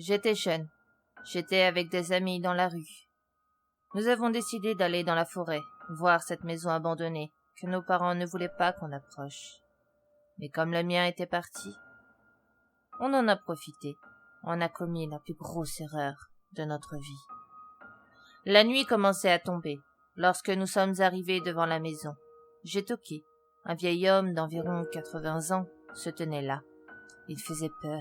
J'étais jeune. J'étais avec des amis dans la rue. Nous avons décidé d'aller dans la forêt, voir cette maison abandonnée, que nos parents ne voulaient pas qu'on approche. Mais comme le mien était parti, on en a profité. On a commis la plus grosse erreur de notre vie. La nuit commençait à tomber. Lorsque nous sommes arrivés devant la maison, j'ai toqué. Un vieil homme d'environ 80 ans se tenait là. Il faisait peur.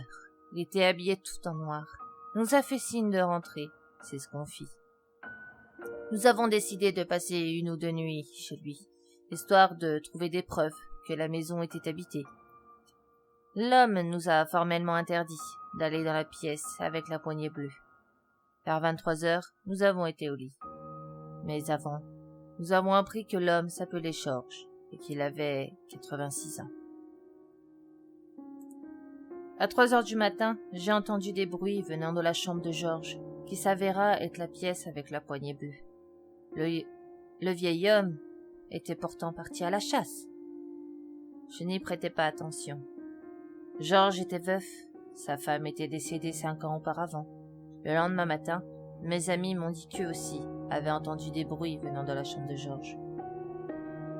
Il était habillé tout en noir. Il nous a fait signe de rentrer. C'est ce qu'on fit. Nous avons décidé de passer 1 ou 2 nuits chez lui, histoire de trouver des preuves que la maison était habitée. L'homme nous a formellement interdit d'aller dans la pièce avec la poignée bleue. Vers 23 heures, nous avons été au lit. Mais avant, nous avons appris que l'homme s'appelait Georges et qu'il avait 86 ans. À 3 heures du matin, j'ai entendu des bruits venant de la chambre de Georges, qui s'avéra être la pièce avec la poignée bleue. Le vieil homme était pourtant parti à la chasse. Je n'y prêtais pas attention. Georges était veuf, sa femme était décédée 5 ans auparavant. Le lendemain matin, mes amis m'ont dit qu'eux aussi avaient entendu des bruits venant de la chambre de Georges.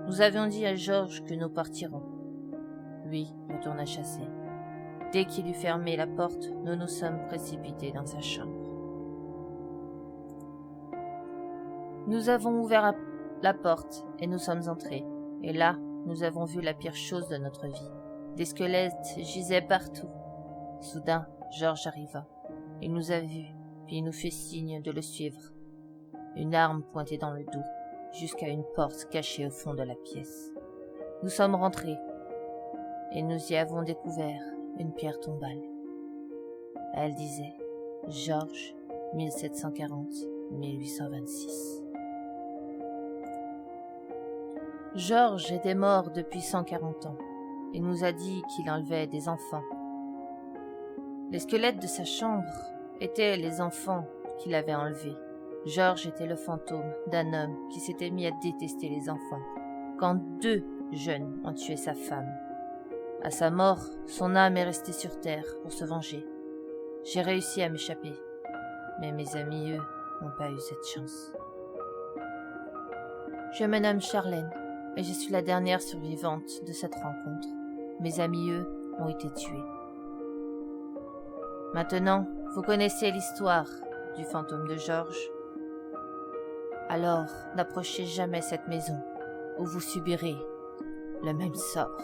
Nous avions dit à Georges que nous partirons. Lui retourna chasser. Dès qu'il eut fermé la porte, nous nous sommes précipités dans sa chambre. Nous avons ouvert la porte et nous sommes entrés. Et là, nous avons vu la pire chose de notre vie. Des squelettes gisaient partout. Soudain, Georges arriva. Il nous a vus, puis il nous fit signe de le suivre. Une arme pointée dans le dos, jusqu'à une porte cachée au fond de la pièce. Nous sommes rentrés, et nous y avons découvert une pierre tombale. Elle disait « Georges, 1740-1826 ». Georges était mort depuis 140 ans. Il nous a dit qu'il enlevait des enfants. Les squelettes de sa chambre étaient les enfants qu'il avait enlevés. Georges était le fantôme d'un homme qui s'était mis à détester les enfants quand 2 jeunes ont tué sa femme. À sa mort, son âme est restée sur terre pour se venger. J'ai réussi à m'échapper, mais mes amis, eux, n'ont pas eu cette chance. Je me nomme Charlène, et je suis la dernière survivante de cette rencontre. Mes amis, eux, ont été tués. Maintenant, vous connaissez l'histoire du fantôme de Georges. Alors, n'approchez jamais cette maison, ou vous subirez le même sort.